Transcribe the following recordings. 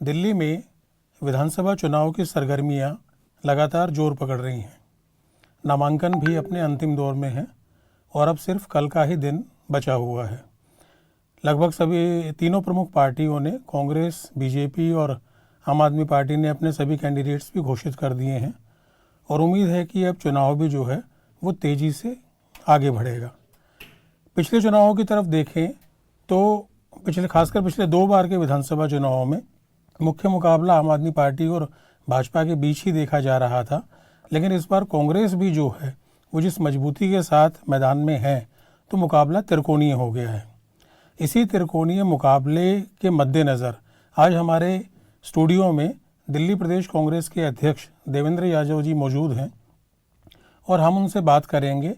दिल्ली में विधानसभा चुनाव की सरगर्मियां लगातार जोर पकड़ रही हैं। नामांकन भी अपने अंतिम दौर में है और अब सिर्फ कल का ही दिन बचा हुआ है। लगभग सभी तीनों प्रमुख पार्टियों ने, कांग्रेस, बीजेपी और आम आदमी पार्टी ने अपने सभी कैंडिडेट्स भी घोषित कर दिए हैं और उम्मीद है कि अब चुनाव भी जो है वो तेज़ी से आगे बढ़ेगा। पिछले चुनावों की तरफ देखें तो खासकर पिछले 2 बार के विधानसभा चुनावों में मुख्य मुकाबला आम आदमी पार्टी और भाजपा के बीच ही देखा जा रहा था, लेकिन इस बार कांग्रेस भी जो है वो जिस मजबूती के साथ मैदान में है तो मुकाबला त्रिकोणीय हो गया है। इसी त्रिकोणीय मुकाबले के मद्देनज़र आज हमारे स्टूडियो में दिल्ली प्रदेश कांग्रेस के अध्यक्ष देवेंद्र यादव जी मौजूद हैं और हम उनसे बात करेंगे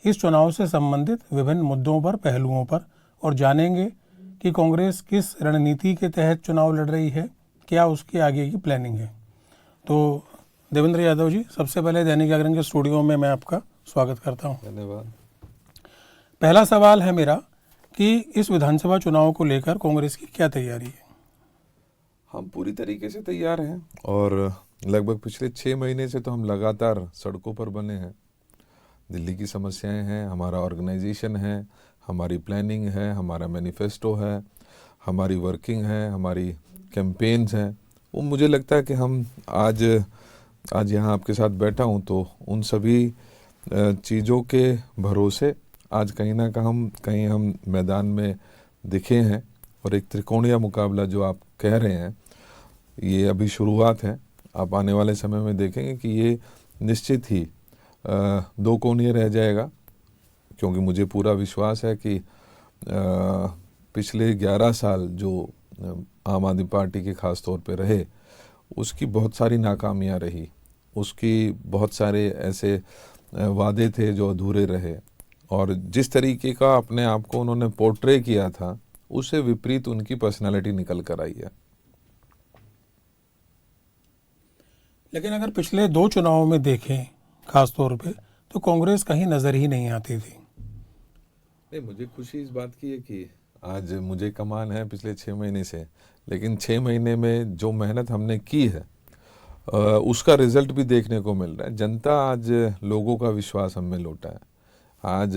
इस चुनाव से संबंधित विभिन्न मुद्दों पर, पहलुओं पर, और जानेंगे कि कांग्रेस किस रणनीति के तहत चुनाव लड़ रही है, क्या उसके आगे की प्लानिंग है। तो देवेंद्र यादव जी, सबसे पहले दैनिक जागरण के स्टूडियो में मैं आपका स्वागत करता हूं। धन्यवाद। पहला सवाल है मेरा कि इस विधानसभा चुनाव को लेकर कांग्रेस की क्या तैयारी है? हम पूरी तरीके से तैयार हैं और लगभग पिछले 6 महीने से तो हम लगातार सड़कों पर बने हैं। दिल्ली की समस्याएं हैं, हमारा ऑर्गेनाइजेशन है, हमारी प्लानिंग है, हमारा मैनिफेस्टो है, हमारी वर्किंग है, हमारी कैंपेन्स हैं। वो मुझे लगता है कि हम आज यहाँ आपके साथ बैठा हूँ तो उन सभी चीज़ों के भरोसे आज कहीं हम मैदान में दिखे हैं और एक त्रिकोणीय मुकाबला जो आप कह रहे हैं ये अभी शुरुआत है। आप आने वाले समय में देखेंगे कि ये निश्चित ही 2 कोणीय रह जाएगा, क्योंकि मुझे पूरा विश्वास है कि पिछले 11 साल जो आम आदमी पार्टी के ख़ास तौर पे रहे उसकी बहुत सारी नाकामियां रही, उसकी बहुत सारे ऐसे वादे थे जो अधूरे रहे और जिस तरीके का अपने आप को उन्होंने पोर्ट्रे किया था उससे विपरीत उनकी पर्सनालिटी निकल कर आई है। लेकिन अगर पिछले 2 चुनावों में देखें खास तौर पे तो कांग्रेस कहीं नज़र ही नहीं आती थी। नहीं, मुझे खुशी इस बात की है कि आज मुझे कमान है पिछले 6 महीने से, लेकिन 6 महीने में जो मेहनत हमने की है उसका रिजल्ट भी देखने को मिल रहा है। जनता आज लोगों का विश्वास हम में लौटा है। आज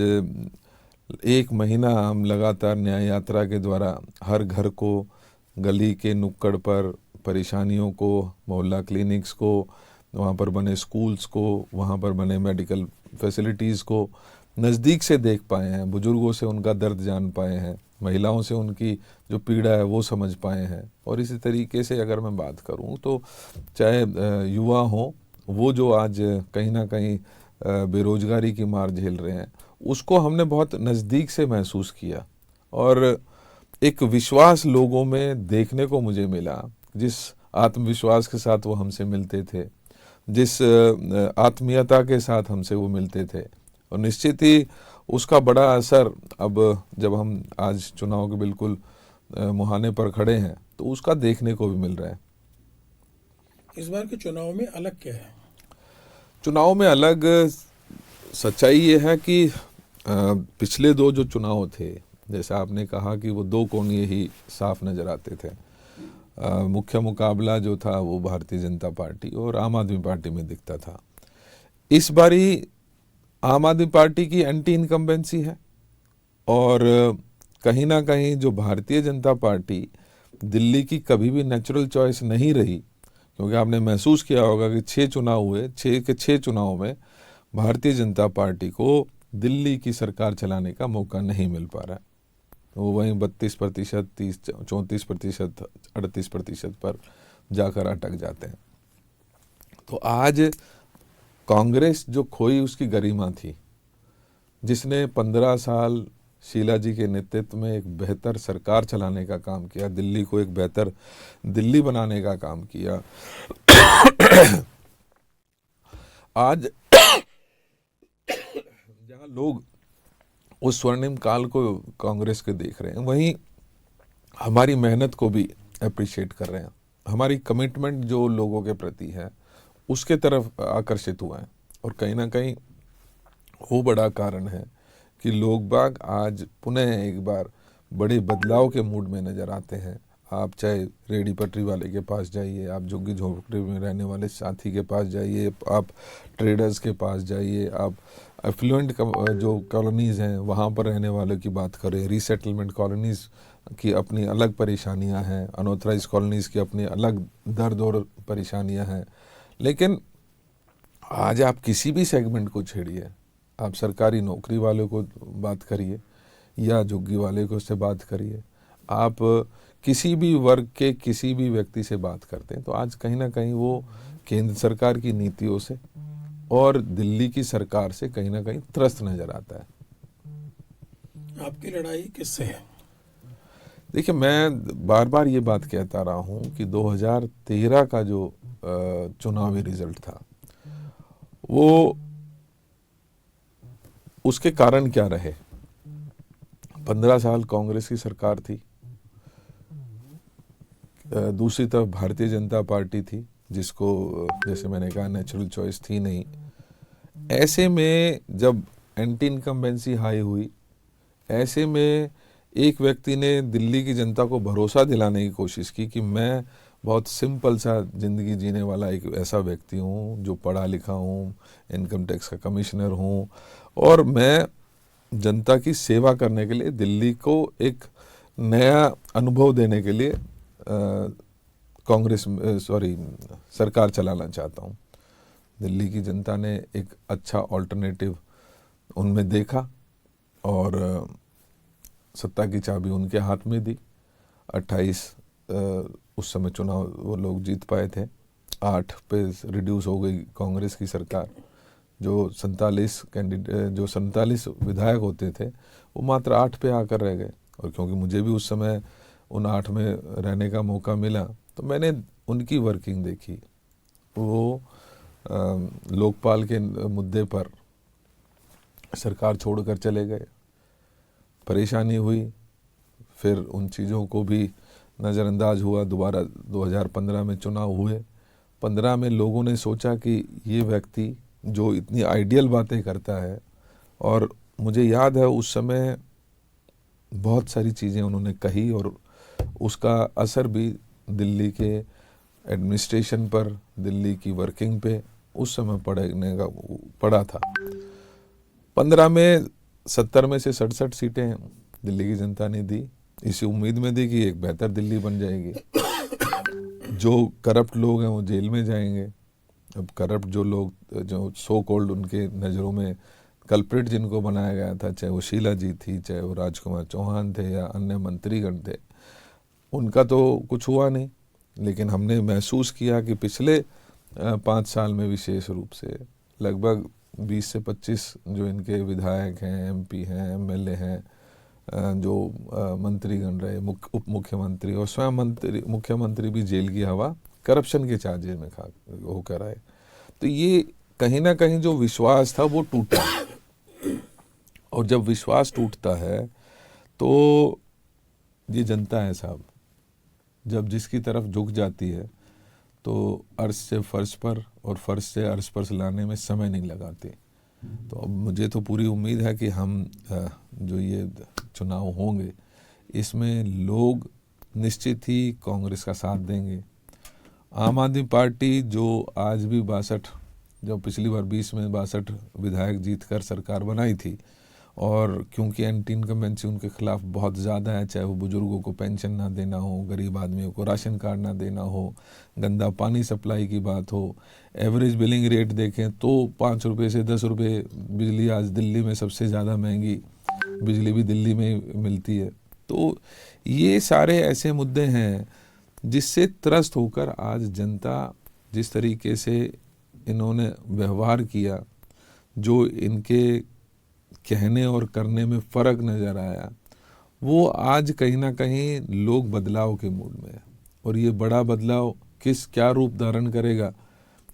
1 महीना हम लगातार न्याय यात्रा के द्वारा हर घर को, गली के नुक्कड़ पर परेशानियों को, मोहल्ला क्लिनिक्स को, वहाँ पर बने स्कूल्स को, वहाँ पर बने मेडिकल फैसिलिटीज़ को नज़दीक से देख पाए हैं, बुजुर्गों से उनका दर्द जान पाए हैं, महिलाओं से उनकी जो पीड़ा है वो समझ पाए हैं। और इसी तरीके से अगर मैं बात करूं तो चाहे युवा हों, वो जो आज कहीं ना कहीं बेरोजगारी की मार झेल रहे हैं, उसको हमने बहुत नज़दीक से महसूस किया और एक विश्वास लोगों में देखने को मुझे मिला। जिस आत्मविश्वास के साथ वो हमसे मिलते थे, जिस आत्मीयता के साथ हमसे वो मिलते थे, और निश्चित ही उसका बड़ा असर अब जब हम आज चुनाव के बिल्कुल मुहाने पर खड़े हैं तो उसका देखने को भी मिल रहा है। इस बार के चुनाव में अलग क्या है? चुनाव में अलग सच्चाई ये है कि पिछले 2 जो चुनाव थे, जैसा आपने कहा कि वो 2 कोणीय ही साफ नज़र आते थे। मुख्य मुकाबला जो था वो भारतीय जनता पार्टी और आम आदमी पार्टी में दिखता था। इस बारी आम आदमी पार्टी की एंटी इनकम्बेंसी है और कहीं ना कहीं जो भारतीय जनता पार्टी दिल्ली की कभी भी नेचुरल चॉइस नहीं रही, क्योंकि आपने महसूस किया होगा कि 6 चुनाव हुए, 6 के 6 चुनाव में भारतीय जनता पार्टी को दिल्ली की सरकार चलाने का मौका नहीं मिल पा रहा है। वो वहीं 32%, 34%, 38% पर जाकर अटक जाते हैं। तो आज कांग्रेस जो खोई उसकी गरिमा थी, जिसने 15 साल शीला जी के नेतृत्व में एक बेहतर सरकार चलाने का काम किया, दिल्ली को एक बेहतर दिल्ली बनाने का काम किया, आज जहां लोग उस स्वर्णिम काल को कांग्रेस के देख रहे हैं, वहीं हमारी मेहनत को भी अप्रिशिएट कर रहे हैं, हमारी कमिटमेंट जो लोगों के प्रति है उसके तरफ आकर्षित हुआ है। और कहीं ना कहीं वो बड़ा कारण है कि लोग बाग आज पुनः एक बार बड़े बदलाव के मूड में नज़र आते हैं। आप चाहे रेडी पटरी वाले के पास जाइए, आप झुग्गी झोपड़ी में रहने वाले साथी के पास जाइए, आप ट्रेडर्स के पास जाइए, आप एफ्लुएंट जो कॉलोनीज़ हैं वहाँ पर रहने वालों की बात करें, रीसेटलमेंट कॉलोनीज़ की अपनी अलग परेशानियाँ हैं, अनऑथराइज कॉलोनीज़ की अपनी अलग दर्द और परेशानियाँ हैं। लेकिन आज आप किसी भी सेगमेंट को छेड़िए, आप सरकारी नौकरी वालों को बात करिए या झुग्गी वाले को से बात करिए, आप किसी भी वर्ग के किसी भी व्यक्ति से बात करते हैं तो आज कहीं ना कहीं वो केंद्र सरकार की नीतियों से और दिल्ली की सरकार से कहीं ना कहीं त्रस्त नजर आता है। आपकी लड़ाई किससे है? देखिए, मैं बार बार ये बात कहता रहा हूँ कि 2013 का जो चुनावी रिजल्ट था वो उसके कारण क्या रहे। 15 साल कांग्रेस की सरकार थी, दूसरी तरफ भारतीय जनता पार्टी थी जिसको जैसे मैंने कहा नेचुरल चॉइस थी नहीं। ऐसे में जब एंटी इनकम्बेंसी हाई हुई, ऐसे में एक व्यक्ति ने दिल्ली की जनता को भरोसा दिलाने की कोशिश की कि मैं बहुत सिंपल सा ज़िंदगी जीने वाला एक ऐसा व्यक्ति हूँ जो पढ़ा लिखा हूँ, इनकम टैक्स का कमिश्नर हूँ और मैं जनता की सेवा करने के लिए दिल्ली को एक नया अनुभव देने के लिए सरकार चलाना चाहता हूँ। दिल्ली की जनता ने एक अच्छा ऑल्टरनेटिव उनमें देखा और सत्ता की चाबी उनके हाथ में दी। 28 उस समय चुनाव वो लोग जीत पाए थे, 8 पे रिड्यूस हो गई कांग्रेस की सरकार। जो 47 विधायक होते थे वो मात्र 8 पे आकर रह गए। और क्योंकि मुझे भी उस समय उन 8 में रहने का मौका मिला तो मैंने उनकी वर्किंग देखी। वो लोकपाल के मुद्दे पर सरकार छोड़कर चले गए, परेशानी हुई, फिर उन चीज़ों को भी नज़रअंदाज हुआ। दोबारा 2015 में चुनाव हुए। 15 में लोगों ने सोचा कि ये व्यक्ति जो इतनी आइडियल बातें करता है, और मुझे याद है उस समय बहुत सारी चीज़ें उन्होंने कही और उसका असर भी दिल्ली के एडमिनिस्ट्रेशन पर, दिल्ली की वर्किंग पे उस समय पड़ा था। 15 में 70 में से 67 सीटें दिल्ली की जनता ने दी, इसी उम्मीद में दी कि एक बेहतर दिल्ली बन जाएगी। जो करप्ट लोग हैं वो जेल में जाएंगे। अब करप्ट जो लोग, जो सो कॉल्ड उनके नज़रों में कल्प्रिट जिनको बनाया गया था, चाहे वो शीला जी थी, चाहे वो राजकुमार चौहान थे या अन्य मंत्रीगण थे, उनका तो कुछ हुआ नहीं। लेकिन हमने महसूस किया कि पिछले 5 साल में विशेष रूप से लगभग 20 से 25 जो इनके विधायक हैं, एमपी हैं, एमएलए हैं, जो मंत्रीगण रहे, उप मुख्यमंत्री और स्वयं मुख्यमंत्री भी जेल की हवा करप्शन के चार्जेस में होकर आए। तो ये कहीं ना कहीं जो विश्वास था वो टूटा। और जब विश्वास टूटता है तो ये जनता है साहब, जब जिसकी तरफ झुक जाती है तो अर्श से फर्श पर और फर्श से अर्श पर लाने में समय नहीं लगाती। तो अब मुझे तो पूरी उम्मीद है कि हम जो ये चुनाव होंगे इसमें लोग निश्चित ही कांग्रेस का साथ देंगे। आम आदमी पार्टी जो आज भी 62, जो पिछली बार 20 में 62 विधायक जीतकर सरकार बनाई थी, और क्योंकि एंटी इनकम्बेंसी उनके खिलाफ बहुत ज़्यादा है, चाहे वो बुजुर्गों को पेंशन ना देना हो, गरीब आदमियों को राशन कार्ड ना देना हो, गंदा पानी सप्लाई की बात हो, एवरेज बिलिंग रेट देखें तो 5 रुपये से 10 रुपये बिजली आज दिल्ली में सबसे ज़्यादा महंगी बिजली भी दिल्ली में मिलती है। तो ये सारे ऐसे मुद्दे हैं जिससे त्रस्त होकर आज जनता जिस तरीके से इन्होंने व्यवहार किया, जो इनके कहने और करने में फ़र्क नज़र आया, वो आज कहीं ना कहीं लोग बदलाव के मूड में है। और ये बड़ा बदलाव क्या रूप धारण करेगा,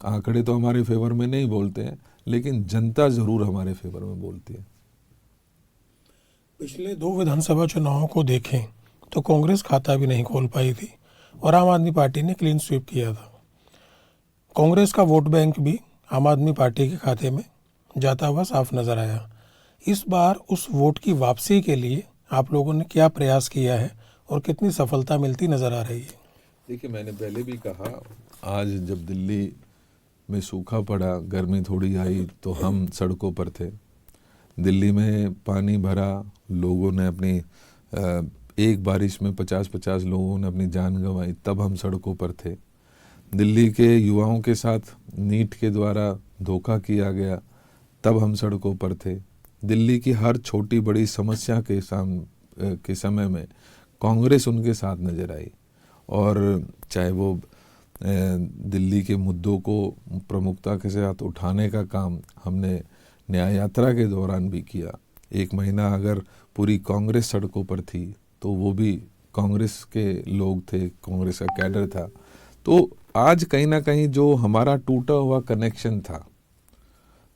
आंकड़े तो हमारे फेवर में नहीं बोलते हैं, लेकिन जनता ज़रूर हमारे फेवर में बोलती है। पिछले 2 विधानसभा चुनावों को देखें तो कांग्रेस खाता भी नहीं खोल पाई थी और आम आदमी पार्टी ने क्लीन स्वीप किया था। कांग्रेस का वोट बैंक भी आम आदमी पार्टी के खाते में जाता हुआ साफ नजर आया। इस बार उस वोट की वापसी के लिए आप लोगों ने क्या प्रयास किया है और कितनी सफलता मिलती नज़र आ रही है। देखिए, मैंने पहले भी कहा, आज जब दिल्ली में सूखा पड़ा, गर्मी थोड़ी आई, तो हम सड़कों पर थे। दिल्ली में पानी भरा, लोगों ने अपनी एक बारिश में 50-50 लोगों ने अपनी जान गंवाई, तब हम सड़कों पर थे। दिल्ली के युवाओं के साथ नीट के द्वारा धोखा किया गया, तब हम सड़कों पर थे। दिल्ली की हर छोटी बड़ी समस्या के समय में कांग्रेस उनके साथ नजर आई, और चाहे वो दिल्ली के मुद्दों को प्रमुखता के साथ उठाने का काम हमने न्याय यात्रा के दौरान भी किया। 1 महीना अगर पूरी कांग्रेस सड़कों पर थी तो वो भी कांग्रेस के लोग थे, कांग्रेस का कैडर था। तो आज कहीं ना कहीं जो हमारा टूटा हुआ कनेक्शन था,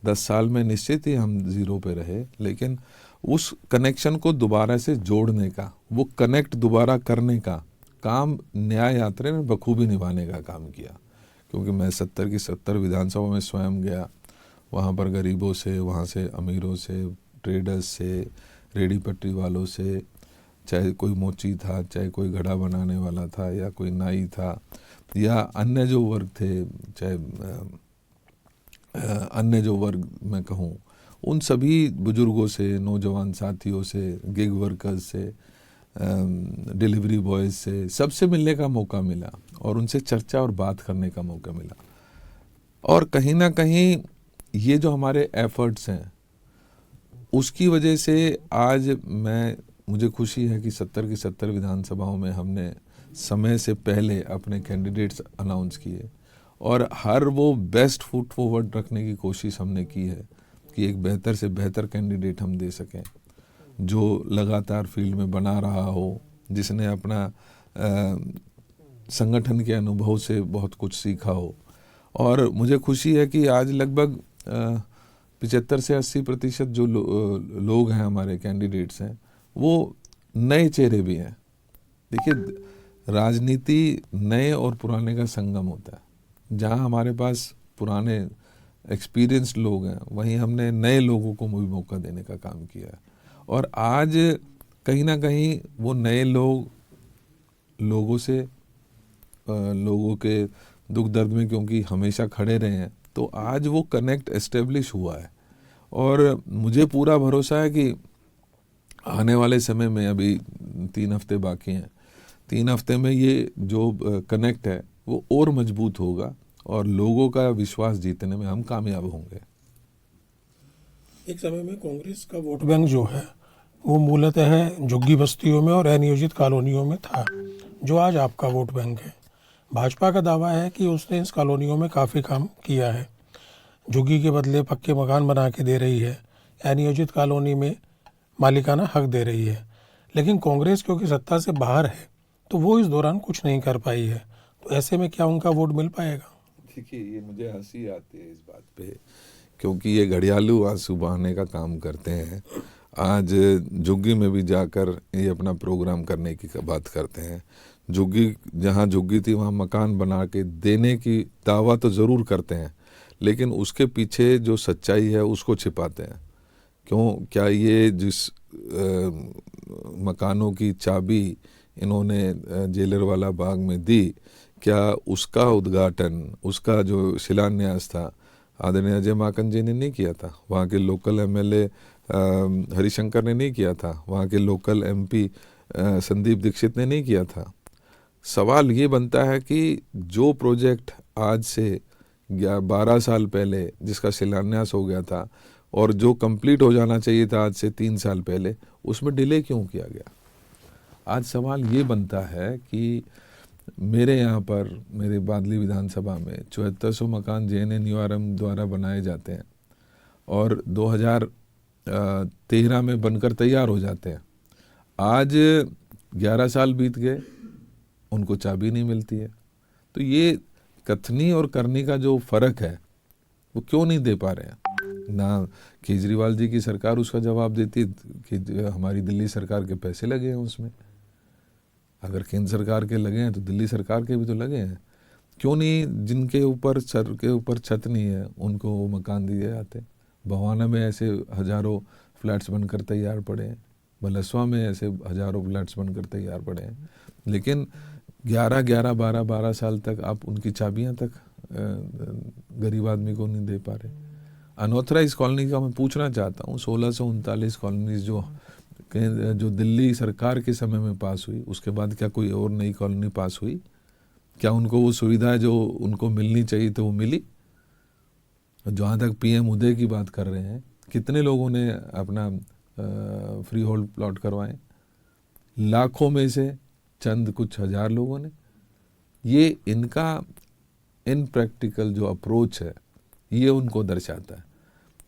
10 साल में निश्चित ही हम जीरो पे रहे, लेकिन उस कनेक्शन को दोबारा से जोड़ने का, वो कनेक्ट दोबारा करने का काम न्याय यात्रा ने बखूबी निभाने का काम किया। क्योंकि मैं 70 की 70 विधानसभा में स्वयं गया, वहाँ पर गरीबों से, वहाँ से अमीरों से, ट्रेडर्स से, रेडी पटरी वालों से, चाहे कोई मोची था, चाहे कोई घड़ा बनाने वाला था, या कोई नाई था, या अन्य जो वर्ग थे, चाहे अन्य जो वर्ग मैं कहूँ, उन सभी बुजुर्गों से, नौजवान साथियों से, गिग वर्कर्स से, डिलीवरी बॉयज़ से, सबसे मिलने का मौका मिला और उनसे चर्चा और बात करने का मौका मिला। और कहीं ना कहीं ये जो हमारे एफर्ट्स हैं, उसकी वजह से आज मुझे खुशी है कि 70 की 70 विधानसभाओं में हमने समय से पहले अपने कैंडिडेट्स अनाउंस किए, और हर वो बेस्ट फुट फॉरवर्ड रखने की कोशिश हमने की है कि एक बेहतर से बेहतर कैंडिडेट हम दे सकें, जो लगातार फील्ड में बना रहा हो, जिसने अपना संगठन के अनुभव से बहुत कुछ सीखा हो। और मुझे खुशी है कि आज लगभग 75 से 80% जो लोग हैं, हमारे कैंडिडेट्स हैं, वो नए चेहरे भी हैं। देखिए, राजनीति नए और पुराने का संगम होता है। जहां हमारे पास पुराने एक्सपीरियंस लोग हैं, वहीं हमने नए लोगों को भी मौका देने का काम किया है। और आज कहीं ना कहीं वो नए लोगों से, लोगों के दुख दर्द में क्योंकि हमेशा खड़े रहे हैं, तो आज वो कनेक्ट एस्टेब्लिश हुआ है। और मुझे पूरा भरोसा है कि आने वाले समय में, अभी 3 हफ्ते बाकी हैं, 3 हफ्ते में ये जो कनेक्ट है वो और मजबूत होगा, और लोगों का विश्वास जीतने में हम कामयाब होंगे। एक समय में कांग्रेस का वोट बैंक जो है वो मूलतः झुग्गी बस्तियों में और अनियोजित कॉलोनियों में था, जो आज आपका वोट बैंक है। भाजपा का दावा है कि उसने इस कॉलोनियों में काफ़ी काम किया है, झुग्गी के बदले पक्के मकान बना के दे रही है, अनियोजित कॉलोनी में मालिकाना हक दे रही है। लेकिन कांग्रेस क्योंकि सत्ता से बाहर है तो वो इस दौरान कुछ नहीं कर पाई है, तो ऐसे में क्या उनका वोट मिल पाएगा? देखिए, ये मुझे हंसी आती है इस बात पे, क्योंकि ये घड़ियालू आंसू बहाने का काम करते हैं। आज झुग्गी में भी जाकर ये अपना प्रोग्राम करने की बात करते हैं। जहाँ झुग्गी थी वहाँ मकान बना के देने की दावा तो ज़रूर करते हैं, लेकिन उसके पीछे जो सच्चाई है उसको छिपाते हैं। क्या ये जिस मकानों की चाबी इन्होंने जेलरवाला बाग में दी, क्या उसका उद्घाटन, उसका जो शिलान्यास था, आदरणीय अजय माकन जी ने नहीं किया था? वहाँ के लोकल एमएलए हरिशंकर ने नहीं किया था? वहाँ के लोकल एमपी संदीप दीक्षित ने नहीं किया था? सवाल ये बनता है कि जो प्रोजेक्ट आज से 12 साल पहले जिसका शिलान्यास हो गया था, और जो कंप्लीट हो जाना चाहिए था आज से 3 साल पहले, उसमें डिले क्यों किया गया? आज सवाल ये बनता है कि मेरे यहाँ पर, मेरे बादली विधानसभा में 7400 मकान JNNURM द्वारा बनाए जाते हैं, और 2013 में बनकर तैयार हो जाते हैं। आज 11 साल बीत गए, उनको चाबी नहीं मिलती है। तो ये कथनी और करनी का जो फ़र्क है वो क्यों नहीं दे पा रहे हैं? ना केजरीवाल जी की सरकार उसका जवाब देती है कि हमारी दिल्ली सरकार के पैसे लगे हैं उसमें। अगर केंद्र सरकार के लगे हैं तो दिल्ली सरकार के भी तो लगे हैं। क्यों नहीं जिनके ऊपर सर के ऊपर छत नहीं है उनको वो मकान दिए जाते? भवाना में ऐसे हज़ारों फ्लैट्स बनकर तैयार पड़े हैं। बलसवा में ऐसे हजारों फ्लैट्स बनकर तैयार पड़े हैं, लेकिन 11-11, 12-12 साल तक आप उनकी चाबियां तक गरीब आदमी को नहीं दे पा रहे। अनऑथराइज कॉलोनी का मैं पूछना चाहता हूँ, 1639 कॉलोनीज जो दिल्ली सरकार के समय में पास हुई, उसके बाद क्या कोई और नई कॉलोनी पास हुई? क्या उनको वो सुविधा जो उनको मिलनी चाहिए तो वो मिली? जहाँ तक पीएम उदय की बात कर रहे हैं, कितने लोगों ने अपना फ्री होल्ड प्लॉट करवाए? लाखों में से चंद कुछ हजार लोगों ने। ये इनका इनप्रैक्टिकल जो अप्रोच है, ये उनको दर्शाता है।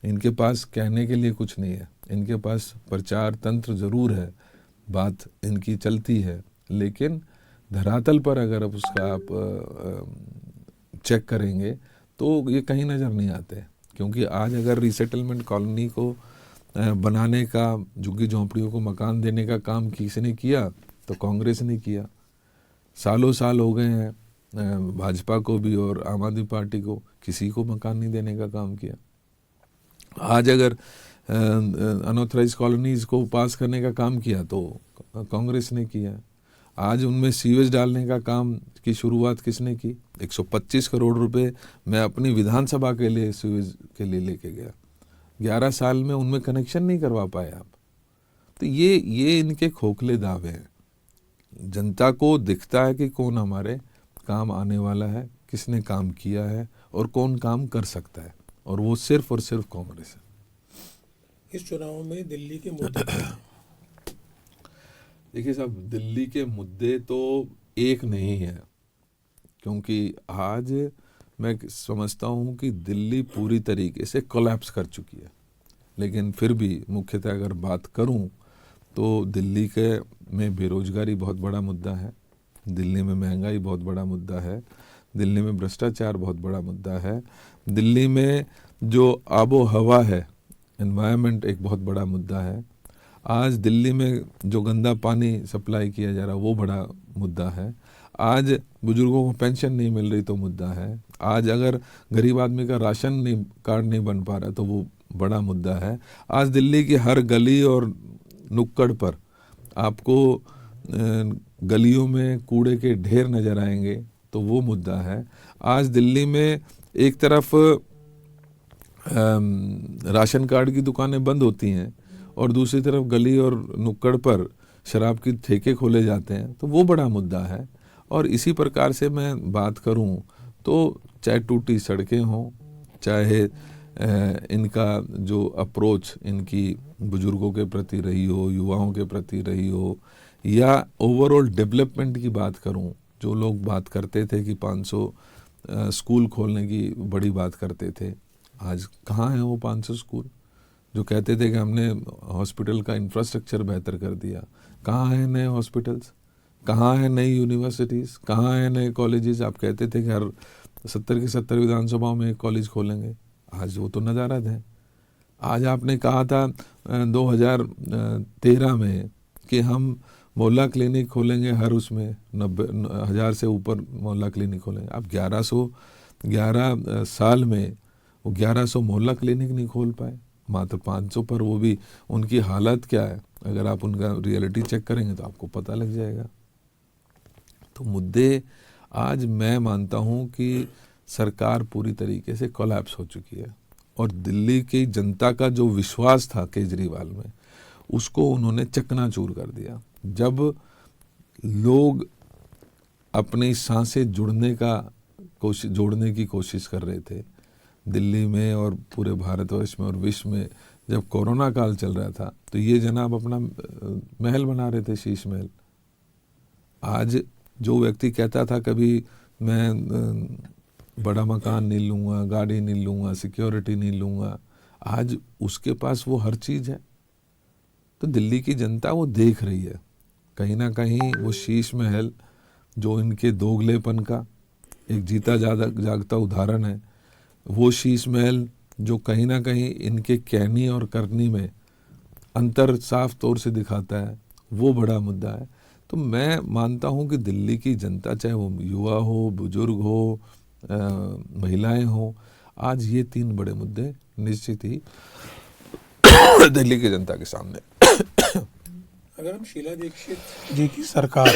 इनके पास कहने के लिए कुछ नहीं है, इनके पास प्रचार तंत्र ज़रूर है, बात इनकी चलती है, लेकिन धरातल पर अगर आप उसका आप चेक करेंगे तो ये कहीं नज़र नहीं आते। क्योंकि आज अगर रीसेटलमेंट कॉलोनी को बनाने का, झुग्गी झोंपड़ियों को मकान देने का काम किसने किया? तो कांग्रेस ने किया। सालों साल हो गए हैं भाजपा को भी और आम आदमी पार्टी को, किसी को मकान नहीं देने का काम किया। आज अगर अनऑथराइज कॉलोनीज को पास करने का काम किया तो कांग्रेस ने किया। आज उनमें सीवेज डालने का काम की शुरुआत किसने की? 125 करोड़ रुपए मैं अपनी विधानसभा के लिए सीवेज के लिए लेके गया, 11 साल में उनमें कनेक्शन नहीं करवा पाए आप। तो ये इनके खोखले दावे हैं। जनता को दिखता है कि कौन हमारे काम आने वाला है, किसने काम किया है और कौन काम कर सकता है, और वो सिर्फ और सिर्फ कांग्रेस है। इस चुनाव में दिल्ली के मुद्दे क्या हैं? देखिए साहब, दिल्ली के मुद्दे तो एक नहीं है, क्योंकि आज मैं समझता हूँ कि दिल्ली पूरी तरीके से कोलैप्स कर चुकी है। लेकिन फिर भी मुख्यतः अगर बात करूँ तो दिल्ली के में बेरोजगारी बहुत बड़ा मुद्दा है, दिल्ली में महंगाई बहुत बड़ा मुद्दा है, दिल्ली में भ्रष्टाचार बहुत बड़ा मुद्दा है, दिल्ली में जो आबो हवा है, एनवायरनमेंट एक बहुत बड़ा मुद्दा है। आज दिल्ली में जो गंदा पानी सप्लाई किया जा रहा है वो बड़ा मुद्दा है। आज बुजुर्गों को पेंशन नहीं मिल रही तो मुद्दा है। आज अगर गरीब आदमी का राशन कार्ड नहीं बन पा रहा तो वो बड़ा मुद्दा है। आज दिल्ली की हर गली और नुक्कड़ पर आपको गलियों में कूड़े के ढेर नजर आएंगे तो वो मुद्दा है। आज दिल्ली में एक तरफ राशन कार्ड की दुकानें बंद होती हैं और दूसरी तरफ गली और नुक्कड़ पर शराब की ठेके खोले जाते हैं, तो वो बड़ा मुद्दा है। और इसी प्रकार से मैं बात करूं तो चाहे टूटी सड़कें हों, चाहे इनका जो अप्रोच इनकी बुजुर्गों के प्रति रही हो, युवाओं के प्रति रही हो, या ओवरऑल डेवलपमेंट की बात करूं, जो लोग बात करते थे कि 500 स्कूल खोलने की बड़ी बात करते थे, आज कहाँ है वो 500 स्कूल? जो कहते थे कि हमने हॉस्पिटल का इंफ्रास्ट्रक्चर बेहतर कर दिया, कहाँ है नए हॉस्पिटल्स? कहाँ है नई यूनिवर्सिटीज़? कहाँ है नए कॉलेजेस? आप कहते थे कि हर 70 की 70 विधानसभाओं में एक कॉलेज खोलेंगे, आज वो तो नज़ारत है। आज आपने कहा था 2013 में कि हम मोहल्ला क्लिनिक खोलेंगे, हर उसमें 90,000 से ऊपर मोहल्ला क्लिनिक खोलेंगे। अब 11 साल में वो 1100 मोहल्ला क्लिनिक नहीं खोल पाए, मात्र 500 पर, वो भी उनकी हालत क्या है अगर आप उनका रियलिटी चेक करेंगे तो आपको पता लग जाएगा। तो मुद्दे आज मैं मानता हूं कि सरकार पूरी तरीके से कोलैप्स हो चुकी है और दिल्ली की जनता का जो विश्वास था केजरीवाल में, उसको उन्होंने चकनाचूर कर दिया। जब लोग अपनी सांसें जोड़ने की कोशिश कर रहे थे दिल्ली में और पूरे भारतवर्ष में और विश्व में, जब कोरोना काल चल रहा था, तो ये जनाब अपना महल बना रहे थे, शीश महल। आज जो व्यक्ति कहता था कभी मैं बड़ा मकान नहीं लूँगा, गाड़ी नहीं लूँगा, सिक्योरिटी नहीं लूँगा, आज उसके पास वो हर चीज़ है। तो दिल्ली की जनता वो देख रही है, कहीं ना कहीं वो शीश महल जो इनके दोगलेपन का एक जीता जागता उदाहरण है, वो शीश महल जो कहीं ना कहीं इनके कहनी और करनी में अंतर साफ तौर से दिखाता है, वो बड़ा मुद्दा है। तो मैं मानता हूं कि दिल्ली की जनता, चाहे वो युवा हो, बुजुर्ग हो, महिलाएं हो, आज ये 3 बड़े मुद्दे निश्चित ही दिल्ली की जनता के सामने। अगर हम शीला दीक्षित जी की सरकार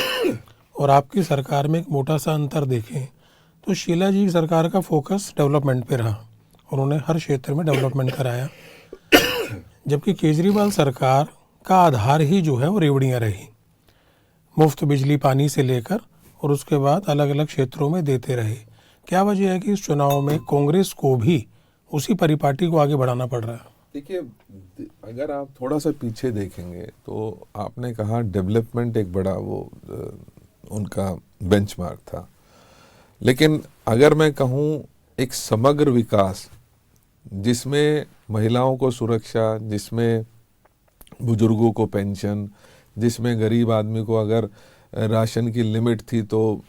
और आपकी सरकार में एक मोटा सा अंतर देखें तो शीला जी की सरकार का फोकस डेवलपमेंट पे रहा। उन्होंने हर क्षेत्र में डेवलपमेंट कराया, जबकि केजरीवाल सरकार का आधार ही जो है वो रेवड़ियाँ रही। मुफ्त बिजली पानी से लेकर और उसके बाद अलग अलग क्षेत्रों में देते रहे। क्या वजह है कि इस चुनाव में कांग्रेस को भी उसी परिपाटी को आगे बढ़ाना पड़ रहा है? देखिए, अगर आप थोड़ा सा पीछे देखेंगे तो आपने कहा डेवलपमेंट एक बड़ा उनका बेंचमार्क था, लेकिन अगर मैं कहूँ एक समग्र विकास जिसमें महिलाओं को सुरक्षा, जिसमें बुजुर्गों को पेंशन, जिसमें गरीब आदमी को अगर राशन की लिमिट थी तो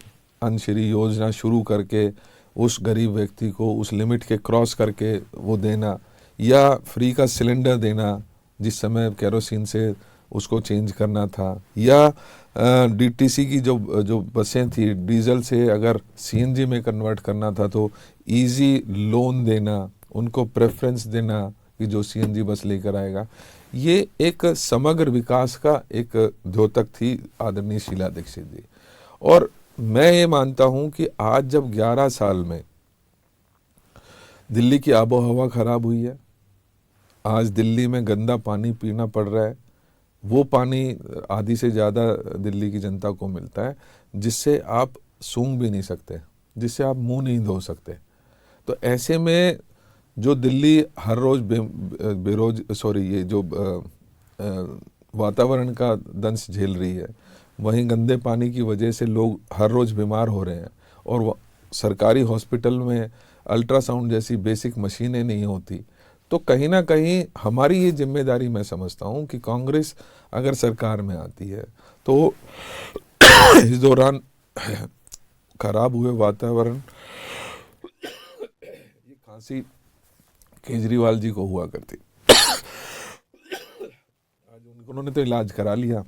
अन्नश्री योजना शुरू करके उस गरीब व्यक्ति को उस लिमिट के क्रॉस करके वो देना, या फ्री का सिलेंडर देना जिस समय केरोसिन से उसको चेंज करना था, या डीटीसी की जो बसें थी डीजल से अगर सीएनजी में कन्वर्ट करना था तो इजी लोन देना, उनको प्रेफरेंस देना कि जो सीएनजी बस लेकर आएगा। ये एक समग्र विकास का एक द्योतक थी आदरणीय शीला दीक्षित जी। और मैं ये मानता हूं कि आज जब 11 साल में दिल्ली की आबो हवा खराब हुई है, आज दिल्ली में गंदा पानी पीना पड़ रहा है, वो पानी आधी से ज़्यादा दिल्ली की जनता को मिलता है जिससे आप सूंघ भी नहीं सकते, जिससे आप मुंह नहीं धो सकते। तो ऐसे में जो दिल्ली हर रोज ये जो वातावरण का दंश झेल रही है, वहीं गंदे पानी की वजह से लोग हर रोज़ बीमार हो रहे हैं, और सरकारी हॉस्पिटल में अल्ट्रासाउंड जैसी बेसिक मशीनें नहीं होती। तो कहीं ना कहीं हमारी ये जिम्मेदारी मैं समझता हूँ कि कांग्रेस अगर सरकार में आती है तो इस दौरान खराब हुए वातावरण, ये खांसी केजरीवाल जी को हुआ करती, आज उन्होंने तो इलाज करा लिया,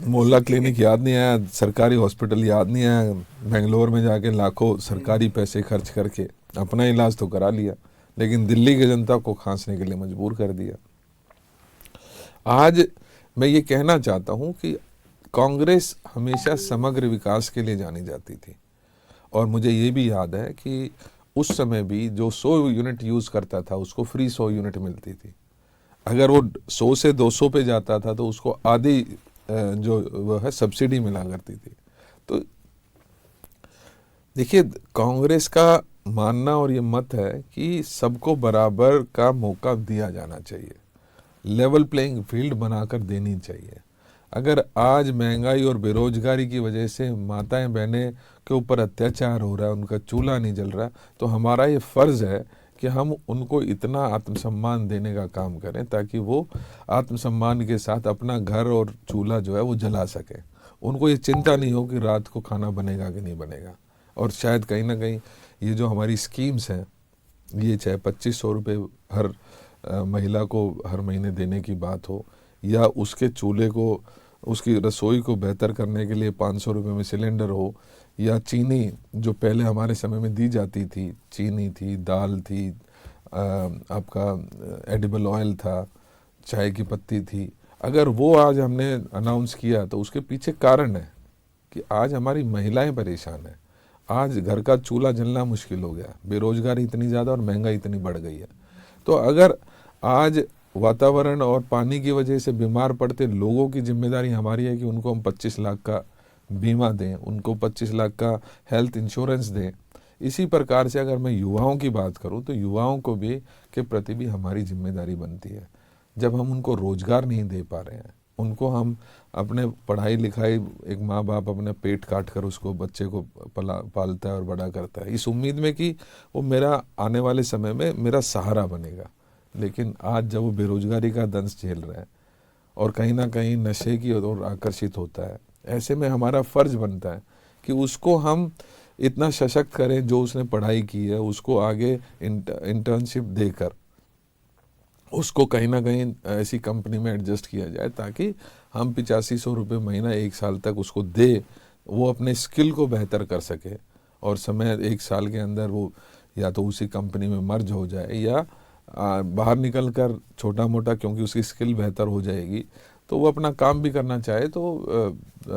मोहल्ला क्लिनिक याद नहीं आया, सरकारी हॉस्पिटल याद नहीं आया, बेंगलोर में जाके लाखों सरकारी पैसे खर्च करके अपना इलाज तो करा लिया, लेकिन दिल्ली की जनता को खांसने के लिए मजबूर कर दिया। आज मैं ये कहना चाहता हूं कि कांग्रेस हमेशा समग्र विकास के लिए जानी जाती थी, और मुझे ये भी याद है कि उस समय भी जो 100 यूनिट यूज़ करता था उसको फ्री 100 यूनिट मिलती थी। अगर वो 100 से 200 पे जाता था तो उसको आधी जो वो है सब्सिडी मिला करती थी। तो देखिए, कांग्रेस का मानना और ये मत है कि सबको बराबर का मौका दिया जाना चाहिए, लेवल प्लेइंग फील्ड बनाकर देनी चाहिए। अगर आज महंगाई और बेरोजगारी की वजह से माताएं बहनें के ऊपर अत्याचार हो रहा है, उनका चूल्हा नहीं जल रहा, तो हमारा ये फ़र्ज़ है कि हम उनको इतना आत्मसम्मान देने का काम करें ताकि वो आत्मसम्मान के साथ अपना घर और चूल्हा जो है वो जला सकें। उनको ये चिंता नहीं हो कि रात को खाना बनेगा कि नहीं बनेगा। और शायद कहीं ना कहीं ये जो हमारी स्कीम्स हैं, ये चाहे 2500 रुपये हर महिला को हर महीने देने की बात हो, या उसके चूल्हे को, उसकी रसोई को बेहतर करने के लिए 500 रुपये में सिलेंडर हो, या चीनी जो पहले हमारे समय में दी जाती थी, चीनी थी, दाल थी, आपका एडिबल ऑयल था, चाय की पत्ती थी, अगर वो आज हमने अनाउंस किया तो उसके पीछे कारण है कि आज हमारी महिलाएं परेशान हैं। आज घर का चूल्हा जलना मुश्किल हो गया, बेरोजगारी इतनी ज़्यादा और महंगाई इतनी बढ़ गई है। तो अगर आज वातावरण और पानी की वजह से बीमार पड़ते लोगों की जिम्मेदारी हमारी है कि उनको हम 25 लाख का बीमा दें, उनको 25 लाख का हेल्थ इंश्योरेंस दें। इसी प्रकार से अगर मैं युवाओं की बात करूं तो युवाओं को भी के प्रति भी हमारी जिम्मेदारी बनती है। जब हम उनको रोजगार नहीं दे पा रहे हैं, उनको हम अपने पढ़ाई लिखाई, एक माँ बाप अपने पेट काट कर उसको बच्चे को पालता है और बड़ा करता है इस उम्मीद में कि वो मेरा आने वाले समय में मेरा सहारा बनेगा, लेकिन आज जब वो बेरोजगारी का दंश झेल रहा है और कहीं ना कहीं नशे की ओर आकर्षित होता है, ऐसे में हमारा फ़र्ज बनता है कि उसको हम इतना सशक्त करें, जो उसने पढ़ाई की है उसको आगे इंटर्नशिप देकर उसको कहीं ना कहीं ऐसी कंपनी में एडजस्ट किया जाए ताकि हम 8500 रुपये महीना 1 साल तक उसको दे, वो अपने स्किल को बेहतर कर सके और समय 1 साल के अंदर वो या तो उसी कंपनी में मर्ज हो जाए या बाहर निकल कर छोटा मोटा, क्योंकि उसकी स्किल बेहतर हो जाएगी तो वो अपना काम भी करना चाहे तो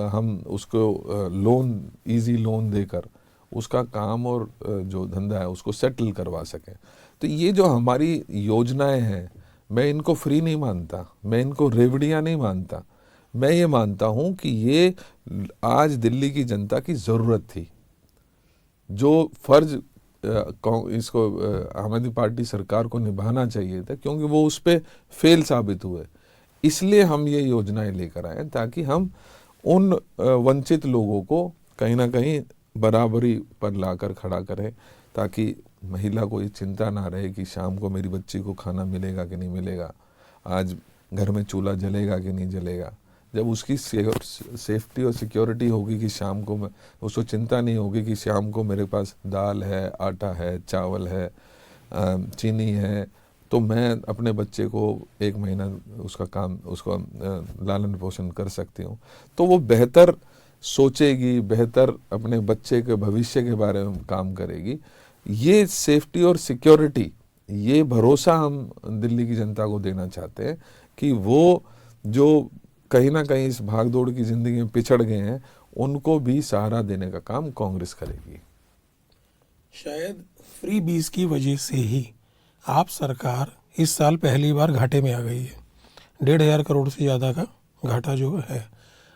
हम उसको लोन, इजी लोन देकर उसका काम और जो धंधा है उसको सेटल करवा सकें। तो ये जो हमारी योजनाएं हैं, मैं इनको फ्री नहीं मानता, मैं इनको रेवड़ियाँ नहीं मानता, मैं ये मानता हूँ कि ये आज दिल्ली की जनता की ज़रूरत थी। जो फर्ज इसको आम आदमी पार्टी सरकार को निभाना चाहिए था, क्योंकि वो उस पर फेल साबित हुए, इसलिए हम ये योजनाएं लेकर आए ताकि हम उन वंचित लोगों को कहीं ना कहीं बराबरी पर लाकर खड़ा करें, ताकि महिला को ये चिंता ना रहे कि शाम को मेरी बच्ची को खाना मिलेगा कि नहीं मिलेगा, आज घर में चूल्हा जलेगा कि नहीं जलेगा। जब उसकी सेफ्टी और सिक्योरिटी होगी कि शाम को उसको चिंता नहीं होगी कि शाम को मेरे पास दाल है, आटा है, चावल है, चीनी है, तो मैं अपने बच्चे को 1 महीना उसका काम, उसका लालन पोषण कर सकती हूँ। तो वो बेहतर सोचेगी, बेहतर अपने बच्चे के भविष्य के बारे में काम करेगी। ये सेफ्टी और सिक्योरिटी, ये भरोसा हम दिल्ली की जनता को देना चाहते हैं कि वो जो कहीं ना कहीं इस भागदौड़ की जिंदगी में पिछड़ गए हैं, उनको भी सहारा देने का काम कांग्रेस करेगी। शायद फ्री बीज की वजह से ही आप सरकार इस साल पहली बार घाटे में आ गई है। 1,500 करोड़ से ज़्यादा का घाटा जो है।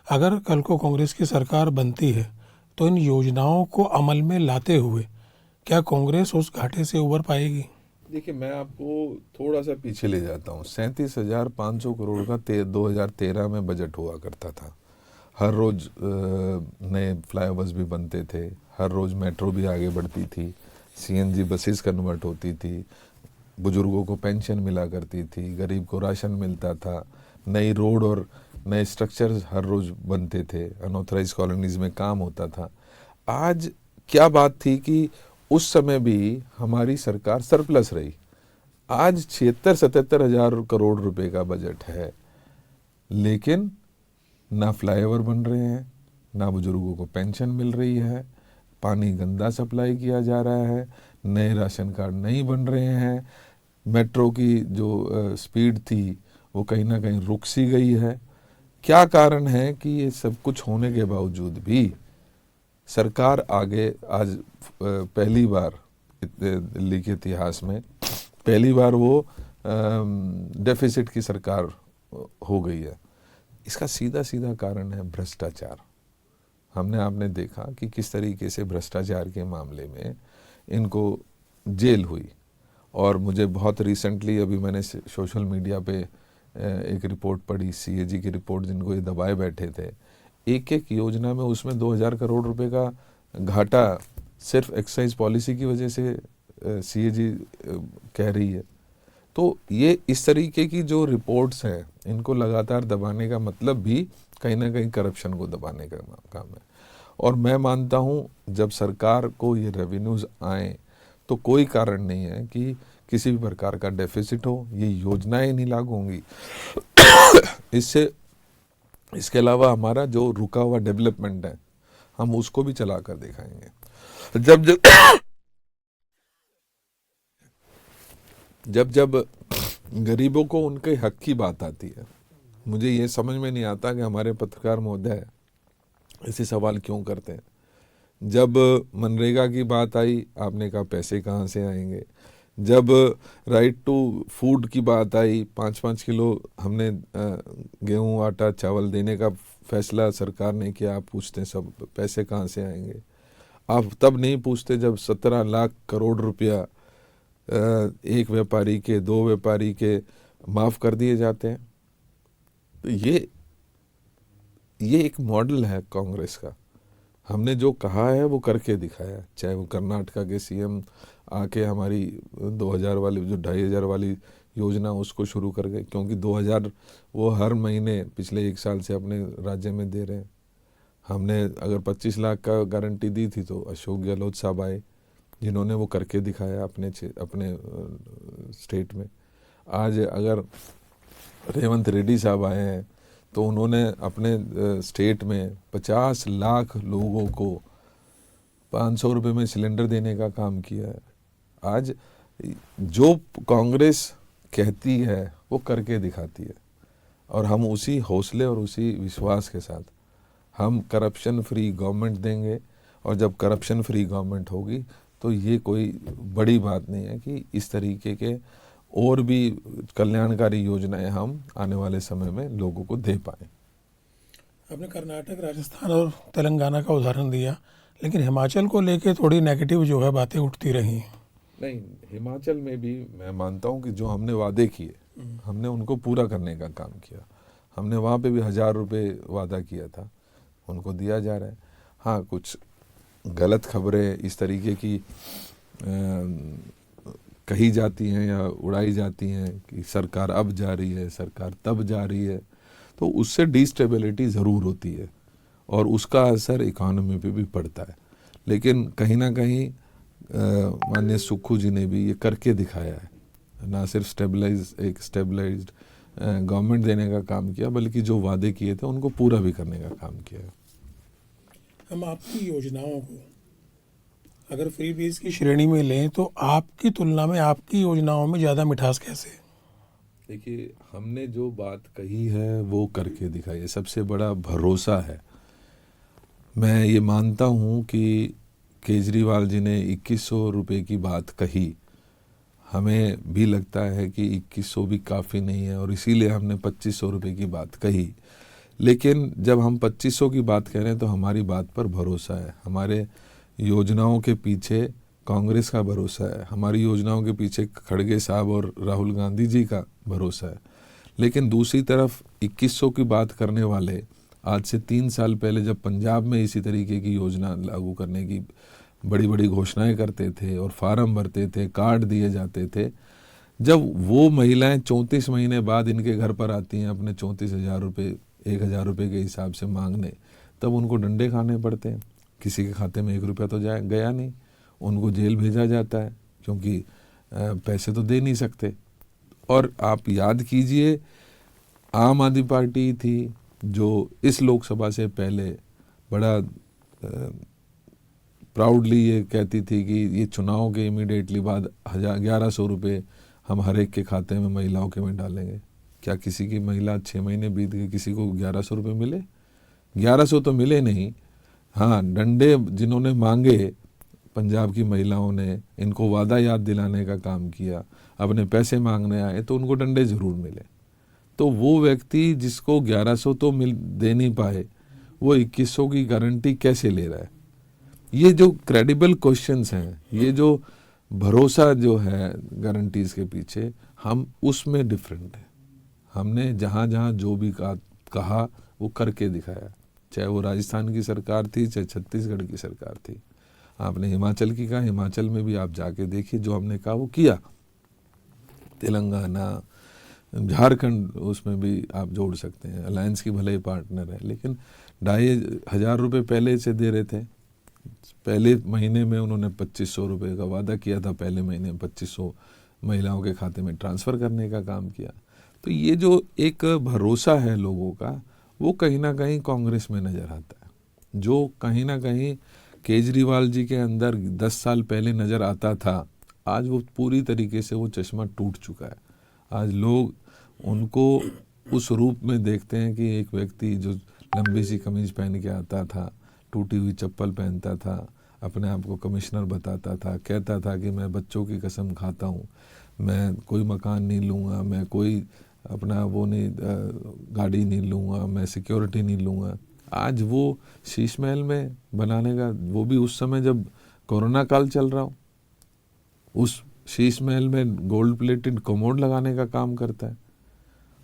अगर कल को कांग्रेस की सरकार बनती है तो इन योजनाओं को अमल में लाते हुए क्या कांग्रेस उस घाटे से उबर पाएगी? देखिए, मैं आपको थोड़ा सा पीछे ले जाता हूँ। 37,500 करोड़ का 2013 में बजट हुआ करता था। हर रोज नए फ्लाईओवर्स भी बनते थे, हर रोज मेट्रो भी आगे बढ़ती थी, सीएनजी बसेस कन्वर्ट होती थी, बुजुर्गों को पेंशन मिला करती थी, गरीब को राशन मिलता था, नई रोड और नए स्ट्रक्चर्स हर रोज बनते थे, अनऑथराइज कॉलोनीज में काम होता था। आज क्या बात थी कि उस समय भी हमारी सरकार सरप्लस रही। आज 76-77 हजार करोड़ रुपए का बजट है, लेकिन ना फ्लाईओवर बन रहे हैं, ना बुजुर्गों को पेंशन मिल रही है, पानी गंदा सप्लाई किया जा रहा है, नए राशन कार्ड नहीं बन रहे हैं, मेट्रो की जो स्पीड थी वो कहीं ना कहीं रुक सी गई है। क्या कारण है कि ये सब कुछ होने के बावजूद भी सरकार आगे आज पहली बार दिल्ली के इतिहास में पहली बार वो डेफिसिट की सरकार हो गई है? इसका सीधा सीधा कारण है भ्रष्टाचार। आपने देखा कि किस तरीके से भ्रष्टाचार के मामले में इनको जेल हुई। और मुझे बहुत रिसेंटली अभी मैंने सोशल मीडिया पे एक रिपोर्ट पढ़ी, सीएजी की रिपोर्ट, जिनको ये दबाए बैठे थे एक एक योजना में, उसमें 2,000 करोड़ रुपए का घाटा सिर्फ एक्साइज पॉलिसी की वजह से सीएजी कह रही है। तो ये इस तरीके की जो रिपोर्ट्स हैं, इनको लगातार दबाने का मतलब भी कहीं ना कहीं करप्शन को दबाने का काम है। और मैं मानता हूँ जब सरकार को ये रेवेन्यूज आए तो कोई कारण नहीं है कि किसी भी प्रकार का डेफिसिट हो, ये योजनाएं नहीं लागू होंगी। इसके अलावा हमारा जो रुका हुआ डेवलपमेंट है, हम उसको भी चला कर दिखाएंगे। जब गरीबों को उनके हक की बात आती है, मुझे ये समझ में नहीं आता कि हमारे पत्रकार महोदय ऐसे सवाल क्यों करते हैं। जब मनरेगा की बात आई, आपने कहा पैसे कहाँ से आएंगे। जब राइट टू फूड की बात आई, 5-5 किलो हमने गेहूं, आटा, चावल देने का फैसला सरकार ने किया, आप पूछते हैं सब पैसे कहाँ से आएंगे। आप तब नहीं पूछते जब 17 लाख करोड़ रुपया एक व्यापारी के, 2 व्यापारी के माफ़ कर दिए जाते हैं। तो ये एक मॉडल है कांग्रेस का। हमने जो कहा है वो करके दिखाया, चाहे वो कर्नाटका के सीएम आके हमारी 2,000 वाली जो 2,500 वाली योजना उसको शुरू कर गए, क्योंकि 2,000 वो हर महीने पिछले 1 साल से अपने राज्य में दे रहे हैं। हमने अगर 25 लाख का गारंटी दी थी तो अशोक गहलोत साहब आए, जिन्होंने वो करके दिखाया अपने स्टेट में। आज अगर रेवंत रेड्डी साहब आए हैं तो उन्होंने अपने स्टेट में 50 लाख लोगों को 500 रुपये में सिलेंडर देने का काम किया है। आज जो कांग्रेस कहती है वो करके दिखाती है। और हम उसी हौसले और उसी विश्वास के साथ हम करप्शन फ्री गवर्नमेंट देंगे। और जब करप्शन फ्री गवर्नमेंट होगी तो ये कोई बड़ी बात नहीं है कि इस तरीके के और भी कल्याणकारी योजनाएं हम आने वाले समय में लोगों को दे पाएँ। आपने कर्नाटक, राजस्थान और तेलंगाना का उदाहरण दिया, लेकिन हिमाचल को लेके थोड़ी नेगेटिव जो है बातें उठती रही हैं। नहीं, हिमाचल में भी मैं मानता हूँ कि जो हमने वादे किए हमने उनको पूरा करने का काम किया। हमने वहाँ पे भी 1000 रुपये वादा किया था, उनको दिया जा रहा है। हाँ, कुछ गलत खबरें इस तरीके की कही जाती हैं या उड़ाई जाती हैं कि सरकार अब जा रही है, सरकार तब जा रही है, तो उससे डिस्टेबिलिटी ज़रूर होती है और उसका असर इकोनॉमी पे भी पड़ता है। लेकिन कहीं ना कहीं माननीय सुक्खू जी ने भी ये करके दिखाया है, ना सिर्फ स्टेबलाइज्ड गवर्नमेंट देने का काम किया, बल्कि जो वादे किए थे उनको पूरा भी करने का काम किया है। हम आपकी योजनाओं को अगर फ्री बीज की श्रेणी में लें तो आपकी तुलना में आपकी योजनाओं में ज़्यादा मिठास कैसे? देखिए, हमने जो बात कही है वो करके दिखाई है, सबसे बड़ा भरोसा है। मैं ये मानता हूँ कि केजरीवाल जी ने 2100 रुपये की बात कही, हमें भी लगता है कि 2100 भी काफ़ी नहीं है और इसीलिए हमने 2500 रुपये की बात कही। लेकिन जब हम 2500 की बात कह रहे हैं तो हमारी बात पर भरोसा है, हमारे योजनाओं के पीछे कांग्रेस का भरोसा है, हमारी योजनाओं के पीछे खड़गे साहब और राहुल गांधी जी का भरोसा है। लेकिन दूसरी तरफ 2100 की बात करने वाले आज से 3 साल पहले जब पंजाब में इसी तरीके की योजना लागू करने की बड़ी बड़ी घोषणाएं करते थे और फार्म भरते थे, कार्ड दिए जाते थे, जब वो महिलाएं 34 महीने बाद इनके घर पर आती हैं अपने 34,000 रुपये 1000 रुपये के हिसाब से मांगने, तब उनको डंडे खाने पड़ते हैं। किसी के खाते में 1 रुपया तो गया नहीं, उनको जेल भेजा जाता है क्योंकि पैसे तो दे नहीं सकते। और आप याद कीजिए, आम आदमी पार्टी थी जो इस लोकसभा से पहले बड़ा प्राउडली ये कहती थी कि ये चुनाव के इमीडिएटली बाद 1100 रुपये हम हर एक के खाते में महिलाओं के में डालेंगे। क्या किसी की महिला 6 महीने बीत गए, किसी को 1100 रुपये मिले? 1100 तो मिले नहीं। हाँ, डंडे जिन्होंने मांगे पंजाब की महिलाओं ने, इनको वादा याद दिलाने का काम किया, अपने पैसे मांगने आए तो उनको डंडे ज़रूर मिले। तो वो व्यक्ति जिसको 1100 तो दे नहीं पाए, वो 2100 की गारंटी कैसे ले रहा है? ये जो क्रेडिबल क्वेश्चंस हैं, ये जो भरोसा जो है गारंटीज के पीछे, हम उसमें डिफरेंट है। हमने जहाँ जहाँ जो भी कहा वो करके दिखाया, चाहे वो राजस्थान की सरकार थी, चाहे छत्तीसगढ़ की सरकार थी। आपने हिमाचल की कहा, हिमाचल में भी आप जाके देखिए, जो हमने कहा वो किया। तेलंगाना, झारखंड, उसमें भी आप जोड़ सकते हैं, अलायंस की भले ही पार्टनर है, लेकिन 2500 रुपये पहले से दे रहे थे। पहले महीने में उन्होंने 2500 रुपये का वादा किया था, पहले महीने में 2500 महिलाओं के खाते में ट्रांसफ़र करने का काम किया। तो ये जो एक भरोसा है लोगों का, वो कहीं ना कहीं कांग्रेस में नज़र आता है। जो कहीं ना कहीं केजरीवाल जी के अंदर 10 साल पहले नज़र आता था, आज वो पूरी तरीके से वो चश्मा टूट चुका है। आज लोग उनको उस रूप में देखते हैं कि एक व्यक्ति जो लंबी सी कमीज पहन के आता था, टूटी हुई चप्पल पहनता था, अपने आप को कमिश्नर बताता था, कहता था कि मैं बच्चों की कसम खाता हूँ, मैं कोई मकान नहीं लूँगा, मैं कोई अपना वो नहीं गाड़ी नहीं लूँगा, मैं सिक्योरिटी नहीं लूँगा। आज वो शीश महल में बनाने का, वो भी उस समय जब कोरोना काल चल रहा हो, उस शीश महल में गोल्ड प्लेटेड कमोड लगाने का काम करता है।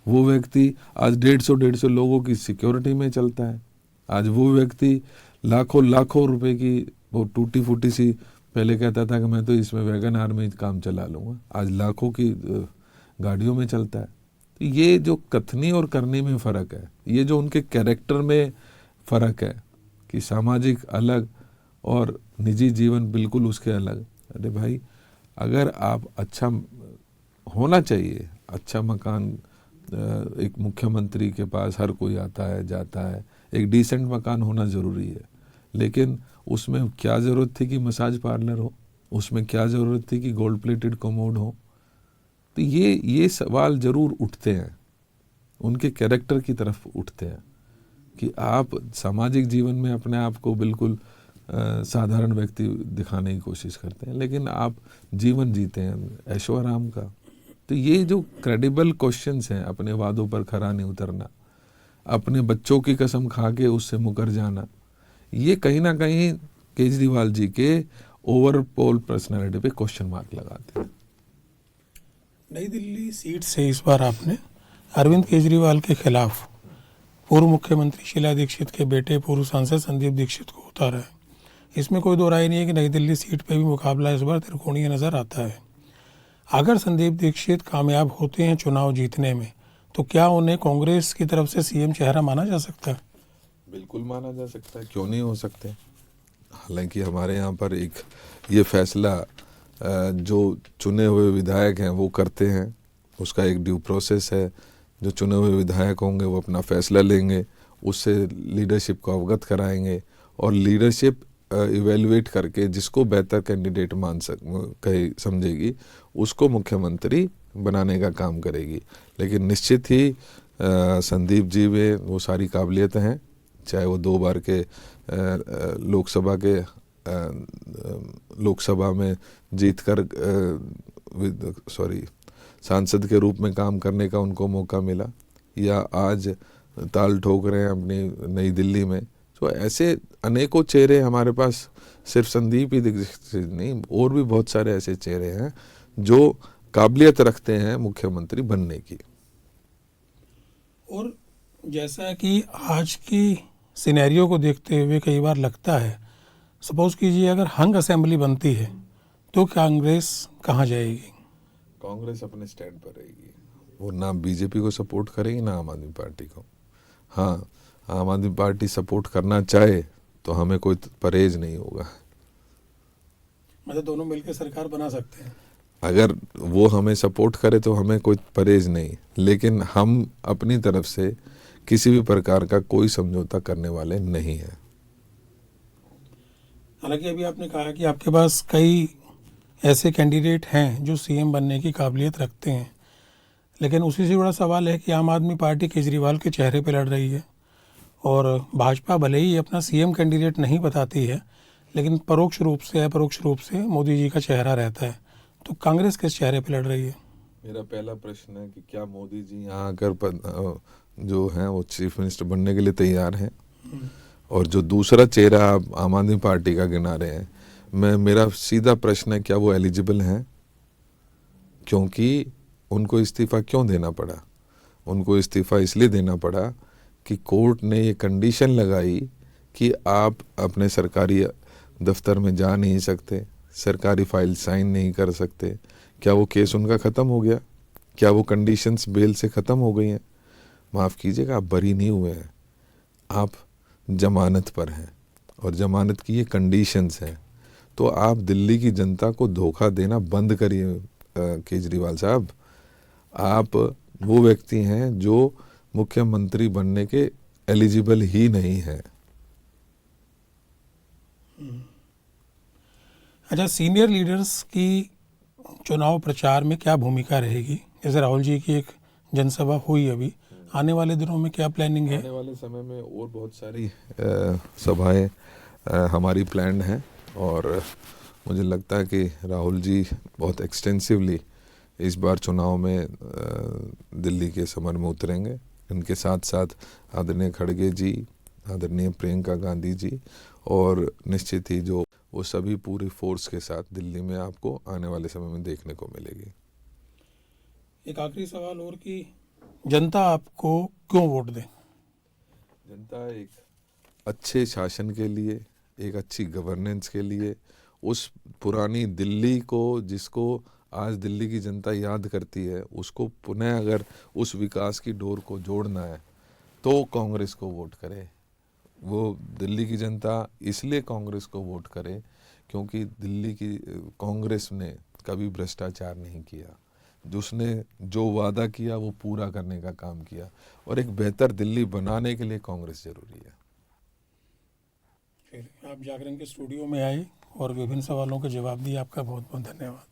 वो व्यक्ति आज 150 लोगों की सिक्योरिटी में चलता है। आज वो व्यक्ति लाखों रुपए की वो टूटी फूटी सी, पहले कहता था कि मैं तो इसमें वैगन आर में काम चला लूँगा, आज लाखों की गाड़ियों में चलता है। तो ये जो कथनी और करने में फ़र्क है, ये जो उनके कैरेक्टर में फ़र्क है कि सामाजिक अलग और निजी जीवन बिल्कुल उसके अलग। अरे भाई, अगर आप अच्छा होना चाहिए, अच्छा मकान, एक मुख्यमंत्री के पास हर कोई आता है जाता है, एक डिसेंट मकान होना ज़रूरी है, लेकिन उसमें क्या ज़रूरत थी कि मसाज पार्लर हो, उसमें क्या ज़रूरत थी कि गोल्ड प्लेटेड कमोड हो? तो ये सवाल ज़रूर उठते हैं। उनके कैरेक्टर की तरफ उठते हैं कि आप सामाजिक जीवन में अपने आप को बिल्कुल साधारण व्यक्ति दिखाने की कोशिश करते हैं, लेकिन आप जीवन जीते हैं ऐशो आराम का। तो ये जो क्रेडिबल क्वेश्चंस हैं, अपने वादों पर खरा नहीं उतरना, अपने बच्चों की कसम खा के उससे मुकर जाना, ये कहीं ना कहीं केजरीवाल जी के ओवरऑल पर्सनालिटी पे क्वेश्चन मार्क लगाते हैं। नई दिल्ली सीट से इस बार आपने अरविंद केजरीवाल के खिलाफ पूर्व मुख्यमंत्री शीला दीक्षित के बेटे पूर्व सांसद संदीप दीक्षित को उतारा है। इसमें कोई दो राय नहीं है कि नई दिल्ली सीट पे भी मुकाबला इस बार त्रिकोणीय नजर आता है। अगर संदीप दीक्षित कामयाब होते हैं चुनाव जीतने में, तो क्या उन्हें कांग्रेस की तरफ से सीएम चेहरा माना जा सकता है? बिल्कुल माना जा सकता है, क्यों नहीं हो सकते। हालांकि हमारे यहाँ पर एक ये फैसला जो चुने हुए विधायक हैं वो करते हैं, उसका एक ड्यू प्रोसेस है। जो चुने हुए विधायक होंगे वो अपना फैसला लेंगे, उससे लीडरशिप को अवगत कराएंगे और लीडरशिप इवेलुएट करके जिसको बेहतर कैंडिडेट समझेगी उसको मुख्यमंत्री बनाने का काम करेगी। लेकिन निश्चित ही संदीप जी में वो सारी काबिलियत हैं, चाहे वो 2 बार के लोकसभा में जीतकर सांसद के रूप में काम करने का उनको मौका मिला, या आज ताल ठोक रहे हैं अपनी नई दिल्ली में। तो ऐसे अनेकों चेहरे हमारे पास, सिर्फ संदीप ही दीक्षित नहीं, और भी बहुत सारे ऐसे चेहरे हैं जो काबिलियत रखते हैं मुख्यमंत्री बनने की। और जैसा कि आज की सिनेरियो को देखते हुए कई बार लगता है, सपोज कीजिए अगर हंग असेंबली बनती है तो कांग्रेस कहाँ जाएगी? कांग्रेस अपने स्टैंड पर रहेगी, वो ना बीजेपी को सपोर्ट करेगी ना आम आदमी पार्टी को। हाँ, आम आदमी पार्टी सपोर्ट करना चाहे तो हमें कोई परहेज नहीं होगा। मतलब दोनों मिलकर सरकार बना सकते हैं। अगर वो हमें सपोर्ट करे तो हमें कोई परहेज नहीं, लेकिन हम अपनी तरफ से किसी भी प्रकार का कोई समझौता करने वाले नहीं हैं। हालांकि अभी आपने कहा कि आपके पास कई ऐसे कैंडिडेट हैं जो सीएम बनने की काबिलियत रखते हैं, लेकिन उसी से बड़ा सवाल है कि आम आदमी पार्टी केजरीवाल के चेहरे पर लड़ रही है और भाजपा भले ही अपना सीएम कैंडिडेट नहीं बताती है, लेकिन परोक्ष रूप से अपरोक्ष रूप से मोदी जी का चेहरा रहता है। तो कांग्रेस किस चेहरे पर लड़ रही है? मेरा पहला प्रश्न है कि क्या मोदी जी यहाँ आकर जो हैं वो चीफ मिनिस्टर बनने के लिए तैयार हैं? और जो दूसरा चेहरा आप आम आदमी पार्टी का गिना रहे हैं, मेरा सीधा प्रश्न है क्या वो एलिजिबल हैं? क्योंकि उनको इस्तीफ़ा क्यों देना पड़ा? उनको इस्तीफ़ा इसलिए देना पड़ा कि कोर्ट ने ये कंडीशन लगाई कि आप अपने सरकारी दफ्तर में जा नहीं सकते, सरकारी फाइल साइन नहीं कर सकते। क्या वो केस उनका ख़त्म हो गया? क्या वो कंडीशंस बेल से ख़त्म हो गई हैं? माफ़ कीजिएगा, आप बरी नहीं हुए हैं, आप जमानत पर हैं और जमानत की ये कंडीशंस हैं। तो आप दिल्ली की जनता को धोखा देना बंद करिए केजरीवाल साहब। आप वो व्यक्ति हैं जो मुख्यमंत्री बनने के एलिजिबल ही नहीं है। अच्छा, सीनियर लीडर्स की चुनाव प्रचार में क्या भूमिका रहेगी? जैसे राहुल जी की एक जनसभा हुई अभी, आने वाले दिनों में क्या प्लानिंग है? आने वाले समय में और बहुत सारी सभाएं हमारी प्लान्ड हैं और मुझे लगता है कि राहुल जी बहुत एक्सटेंसिवली इस बार चुनाव में दिल्ली के समर में उतरेंगे। इनके साथ साथ आदरणीय खड़गे जी, आदरणीय प्रियंका गांधी जी और निश्चित ही जो वो सभी पूरी फोर्स के साथ दिल्ली में आपको आने वाले समय में देखने को मिलेगी। एक आखिरी सवाल और कि जनता आपको क्यों वोट दे? जनता एक अच्छे शासन के लिए, एक अच्छी गवर्नेंस के लिए, उस पुरानी दिल्ली को जिसको आज दिल्ली की जनता याद करती है, उसको पुनः अगर उस विकास की डोर को जोड़ना है तो कांग्रेस को वोट करे। वो दिल्ली की जनता इसलिए कांग्रेस को वोट करे क्योंकि दिल्ली की कांग्रेस ने कभी भ्रष्टाचार नहीं किया, उसने जो वादा किया वो पूरा करने का काम किया और एक बेहतर दिल्ली बनाने के लिए कांग्रेस जरूरी है। फिर आप जागरण के स्टूडियो में आए और विभिन्न सवालों के जवाब दिए, आपका बहुत बहुत धन्यवाद।